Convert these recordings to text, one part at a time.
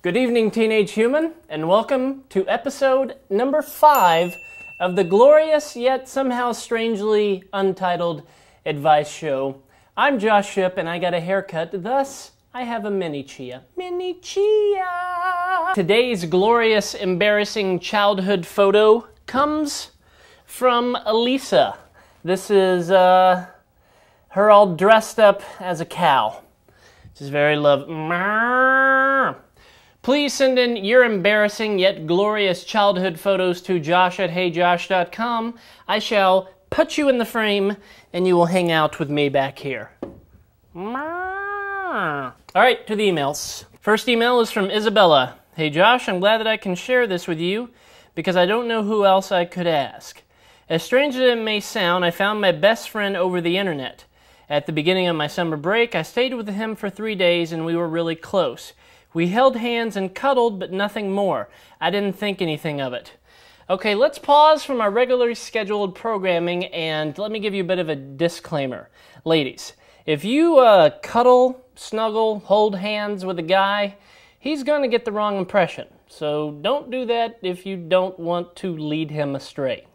Good evening, teenage human, and welcome to episode number 5 of the glorious yet somehow strangely untitled advice show. I'm Josh Shipp, and I got a haircut, thus I have a mini chia. Mini chia! Today's glorious, embarrassing childhood photo comes from Elisa. This is her all dressed up as a cow. This is very lovely. Please send in your embarrassing yet glorious childhood photos to josh@heyjosh.com. I shall put you in the frame and you will hang out with me back here. Alright, to the emails. First email is from Isabella. Hey Josh, I'm glad that I can share this with you because I don't know who else I could ask. As strange as it may sound, I found my best friend over the internet. At the beginning of my summer break, I stayed with him for 3 days and we were really close. We held hands and cuddled, but nothing more. I didn't think anything of it. Okay, let's pause from our regularly scheduled programming and let me give you a bit of a disclaimer. Ladies, if you cuddle, snuggle, hold hands with a guy, he's going to get the wrong impression. So don't do that if you don't want to lead him astray.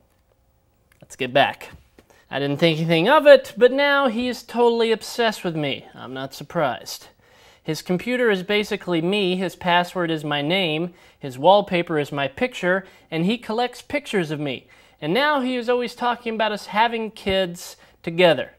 Let's get back. I didn't think anything of it, but now he is totally obsessed with me. I'm not surprised. His computer is basically me, his password is my name, his wallpaper is my picture, and he collects pictures of me. And now he is always talking about us having kids together.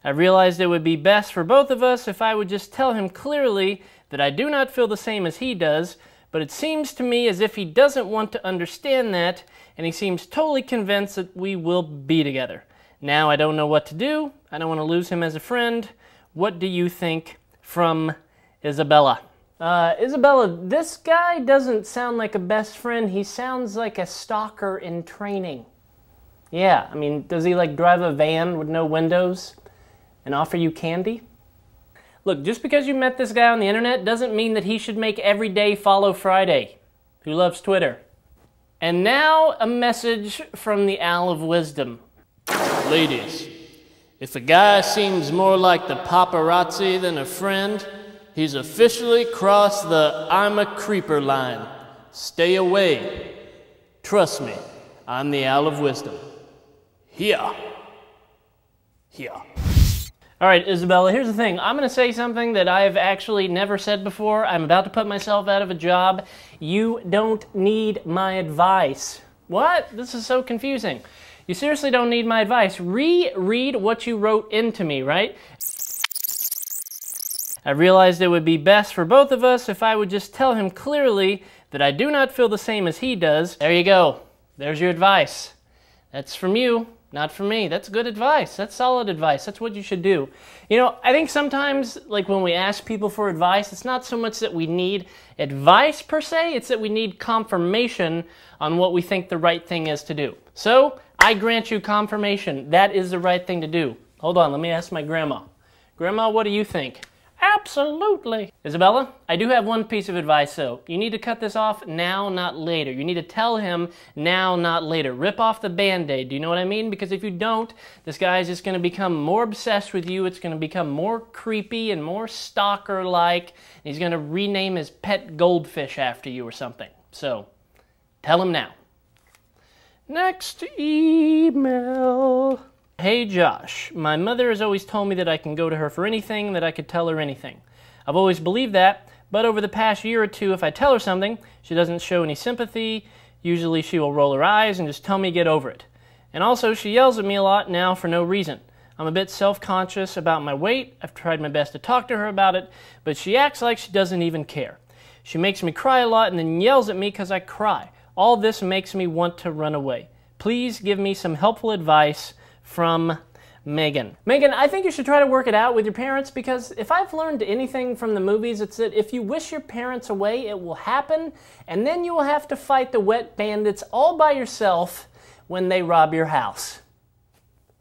I realized it would be best for both of us if I would just tell him clearly that I do not feel the same as he does, but it seems to me as if he doesn't want to understand that, and he seems totally convinced that we will be together. Now I don't know what to do. I don't want to lose him as a friend. What do you think? From Isabella. Isabella, this guy doesn't sound like a best friend. He sounds like a stalker in training. Yeah, I mean, does he like drive a van with no windows and offer you candy? Look, just because you met this guy on the internet doesn't mean that he should make every day follow Friday. Who loves Twitter? And now a message from the Owl of Wisdom. Ladies, if a guy seems more like the paparazzi than a friend, he's officially crossed the I'm a creeper line. Stay away. Trust me, I'm the Owl of Wisdom. Here. Here. All right, Isabella, here's the thing. I'm going to say something that I've actually never said before. I'm about to put myself out of a job. You don't need my advice. What? This is so confusing. You seriously don't need my advice. Reread what you wrote into me, right? I realized it would be best for both of us if I would just tell him clearly that I do not feel the same as he does. There you go. There's your advice. That's from you, not from me. That's good advice. That's solid advice. That's what you should do. You know, I think sometimes, like when we ask people for advice, it's not so much that we need advice per se, it's that we need confirmation on what we think the right thing is to do. So, I grant you confirmation. That is the right thing to do. Hold on, let me ask my grandma. Grandma, what do you think? Absolutely. Isabella, I do have one piece of advice though. You need to cut this off now, not later. You need to tell him now, not later. Rip off the Band-Aid. Do you know what I mean? Because if you don't, this guy is just going to become more obsessed with you. It's going to become more creepy and more stalker-like. He's going to rename his pet goldfish after you or something. So, tell him now. Next email. Hey Josh, my mother has always told me that I can go to her for anything, that I could tell her anything. I've always believed that, but over the past year or two, if I tell her something, she doesn't show any sympathy. Usually she will roll her eyes and just tell me to get over it. And also, she yells at me a lot now for no reason. I'm a bit self-conscious about my weight. I've tried my best to talk to her about it, but she acts like she doesn't even care. She makes me cry a lot and then yells at me because I cry. All this makes me want to run away. Please give me some helpful advice from Megan. Megan, I think you should try to work it out with your parents because if I've learned anything from the movies, it's that if you wish your parents away, it will happen, and then you will have to fight the wet bandits all by yourself when they rob your house.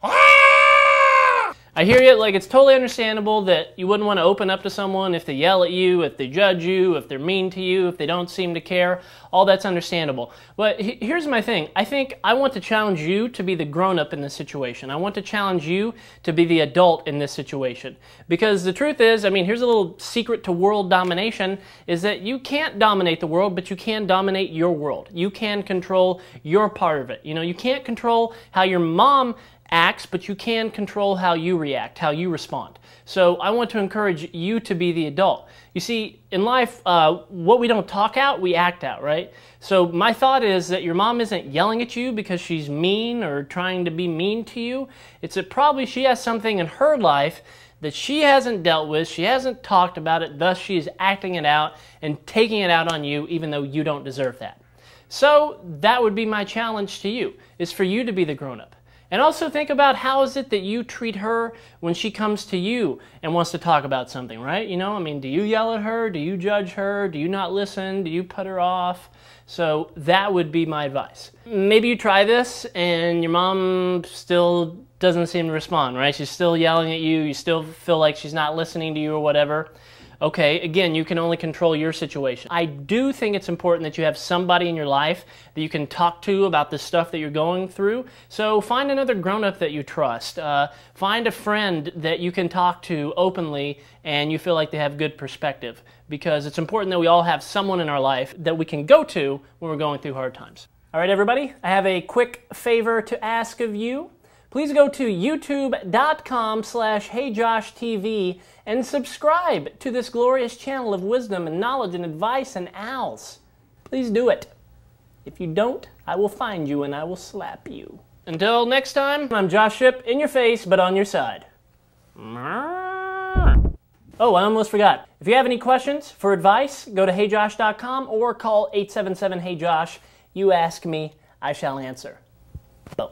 All I hear you, like it's totally understandable that you wouldn't want to open up to someone if they yell at you, if they judge you, if they're mean to you, if they don't seem to care. All that's understandable. But here's my thing. I want to challenge you to be the grown-up in this situation. I want to challenge you to be the adult in this situation. Because the truth is, I mean, here's a little secret to world domination, is that you can't dominate the world, but you can dominate your world. You can control your part of it. You know, you can't control how your mom acts, but you can control how you react, how you respond. So I want to encourage you to be the adult. You see, in life, what we don't talk out, we act out, right? So my thought is that your mom isn't yelling at you because she's mean or trying to be mean to you. It's that probably she has something in her life that she hasn't dealt with, she hasn't talked about it, thus she is acting it out and taking it out on you even though you don't deserve that. So that would be my challenge to you, is for you to be the grown-up. And also think about how is it that you treat her when she comes to you and wants to talk about something, right? You know, I mean, do you yell at her? Do you judge her? Do you not listen? Do you put her off? So that would be my advice. Maybe you try this and your mom still doesn't seem to respond, right? She's still yelling at you. You still feel like she's not listening to you or whatever. Okay, again, you can only control your situation. I do think it's important that you have somebody in your life that you can talk to about the stuff that you're going through. So find another grown-up that you trust. Find a friend that you can talk to openly and you feel like they have good perspective. Because it's important that we all have someone in our life that we can go to when we're going through hard times. All right, everybody, I have a quick favor to ask of you. Please go to youtube.com/HeyJoshTV and subscribe to this glorious channel of wisdom and knowledge and advice and owls. Please do it. If you don't, I will find you and I will slap you. Until next time, I'm Josh Shipp, in your face, but on your side. Oh, I almost forgot. If you have any questions for advice, go to HeyJosh.com or call 877-HEY-JOSH. You ask me, I shall answer. Boom.